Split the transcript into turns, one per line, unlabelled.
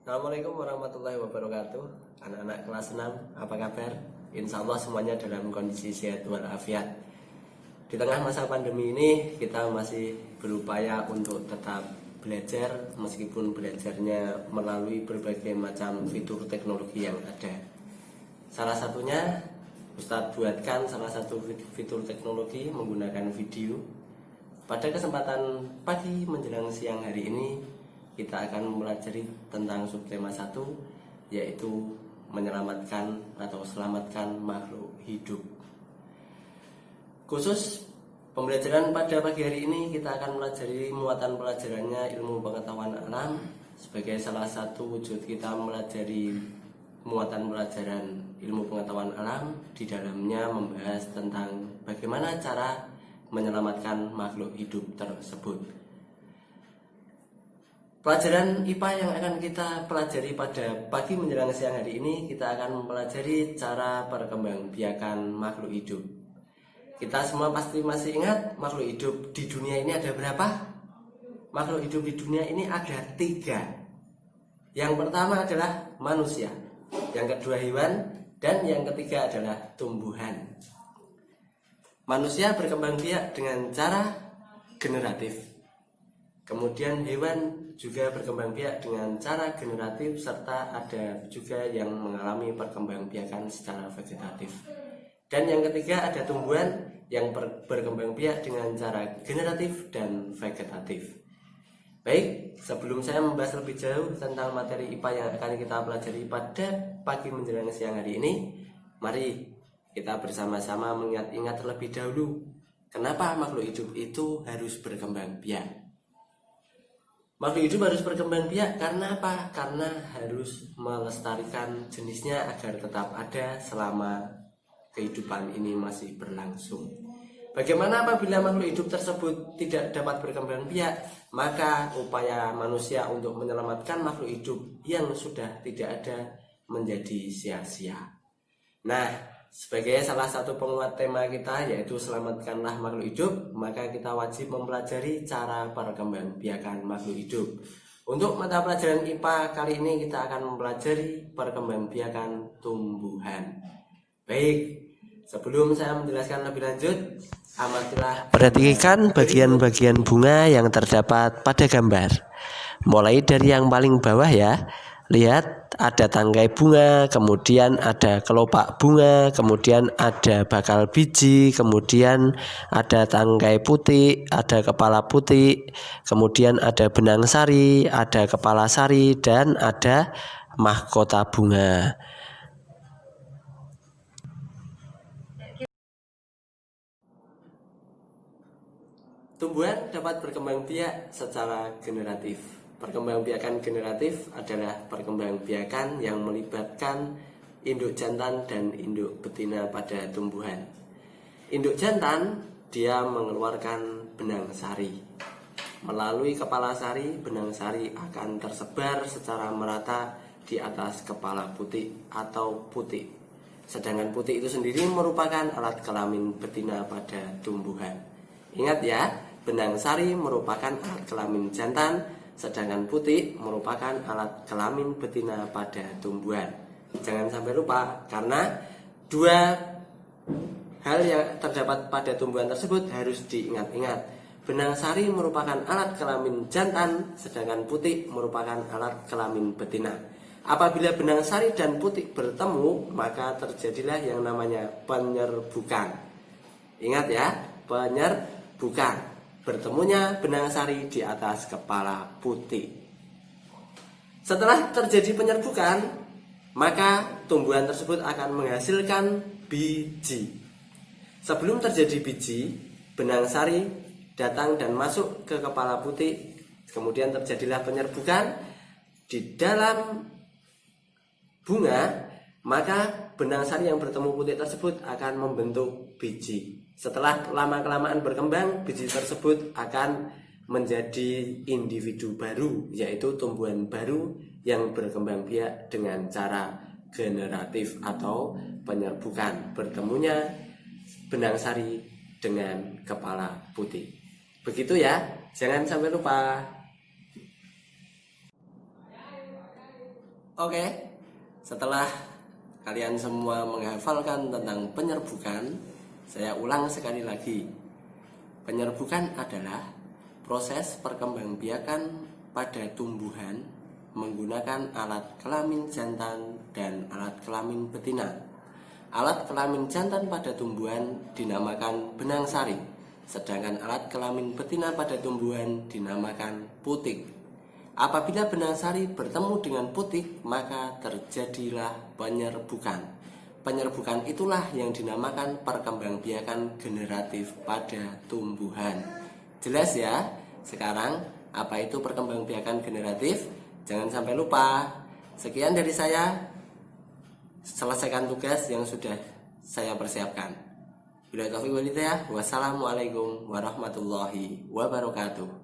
Assalamualaikum warahmatullahi wabarakatuh. Anak-anak kelas 6, apa kabar? Insya Allah semuanya dalam kondisi sehat walafiat. Di tengah masa pandemi ini kita masih berupaya untuk tetap belajar, meskipun belajarnya melalui berbagai macam fitur teknologi yang ada. Salah satunya Ustadz buatkan salah satu fitur teknologi menggunakan video. Pada kesempatan pagi menjelang siang hari ini kita akan mempelajari tentang subtema 1, yaitu menyelamatkan atau selamatkan makhluk hidup. Khusus pembelajaran pada pagi hari ini kita akan mempelajari muatan pelajarannya ilmu pengetahuan alam. Sebagai salah satu wujud kita mempelajari muatan pelajaran ilmu pengetahuan alam, di dalamnya membahas tentang bagaimana cara menyelamatkan makhluk hidup tersebut. Pelajaran IPA yang akan kita pelajari pada pagi menjelang siang hari ini, kita akan mempelajari cara perkembangbiakan makhluk hidup. Kita semua pasti masih ingat makhluk hidup di dunia ini ada berapa? Makhluk hidup di dunia ini ada 3. Yang pertama adalah manusia, yang kedua hewan, dan yang ketiga adalah tumbuhan. Manusia berkembang biak dengan cara generatif. Kemudian hewan juga berkembang biak dengan cara generatif, serta ada juga yang mengalami perkembangbiakan secara vegetatif. Dan yang ketiga ada tumbuhan yang berkembang biak dengan cara generatif dan vegetatif. Baik, sebelum saya membahas lebih jauh tentang materi IPA yang akan kita pelajari pada pagi menjelang siang hari ini, mari kita bersama-sama mengingat-ingat terlebih dahulu kenapa makhluk hidup itu harus berkembang biak. Makhluk hidup harus berkembang biak karena apa? Karena harus melestarikan jenisnya agar tetap ada selama kehidupan ini masih berlangsung. Bagaimana apabila makhluk hidup tersebut tidak dapat berkembang biak? Maka upaya manusia untuk menyelamatkan makhluk hidup yang sudah tidak ada menjadi sia-sia. Nah, sebagai salah satu penguat tema kita, yaitu selamatkanlah makhluk hidup, maka kita wajib mempelajari cara perkembangbiakan makhluk hidup. Untuk mata pelajaran IPA kali ini kita akan mempelajari perkembangbiakan tumbuhan. Baik, sebelum saya menjelaskan lebih lanjut, amatilah, perhatikan bagian-bagian bunga yang terdapat pada gambar. Mulai dari yang paling bawah ya. Lihat, ada tangkai bunga, kemudian ada kelopak bunga, kemudian ada bakal biji, kemudian ada tangkai putih, ada kepala putih, kemudian ada benang sari, ada kepala sari, dan ada mahkota bunga. Tumbuhan dapat berkembang biak secara generatif. Perkembangbiakan generatif adalah perkembangbiakan yang melibatkan induk jantan dan induk betina pada tumbuhan. Induk jantan dia mengeluarkan benang sari. Melalui kepala sari, benang sari akan tersebar secara merata di atas kepala putih atau putik. Sedangkan putik itu sendiri merupakan alat kelamin betina pada tumbuhan. Ingat ya, benang sari merupakan alat kelamin jantan, sedangkan putih merupakan alat kelamin betina pada tumbuhan. Jangan sampai lupa, karena 2 hal yang terdapat pada tumbuhan tersebut harus diingat-ingat. Benang sari merupakan alat kelamin jantan, sedangkan putih merupakan alat kelamin betina. Apabila benang sari dan putih bertemu, maka terjadilah yang namanya penyerbukan. Ingat ya, penyerbukan. Bertemunya benang sari di atas kepala putih. Setelah terjadi penyerbukan, maka tumbuhan tersebut akan menghasilkan biji. Sebelum terjadi biji, benang sari datang dan masuk ke kepala putih. Kemudian terjadilah penyerbukan di dalam bunga, maka benang sari yang bertemu putih tersebut akan membentuk biji. Setelah lama-kelamaan berkembang, biji tersebut akan menjadi individu baru, yaitu tumbuhan baru yang berkembang biak dengan cara generatif atau penyerbukan. Bertemunya benang sari dengan kepala putih. Begitu ya, jangan sampai lupa. Oke, setelah kalian semua menghafalkan tentang penyerbukan, saya ulang sekali lagi. Penyerbukan adalah proses perkembangbiakan pada tumbuhan menggunakan alat kelamin jantan dan alat kelamin betina. Alat kelamin jantan pada tumbuhan dinamakan benang sari, sedangkan alat kelamin betina pada tumbuhan dinamakan putik. Apabila benang sari bertemu dengan putik, maka terjadilah penyerbukan. Penyerbukan itulah yang dinamakan perkembangbiakan generatif pada tumbuhan. Jelas ya? Sekarang, apa itu perkembangbiakan generatif? Jangan sampai lupa. Sekian dari saya. Selesaikan tugas yang sudah saya persiapkan. Bila taufiq wal hidayah, wassalamualaikum warahmatullahi wabarakatuh.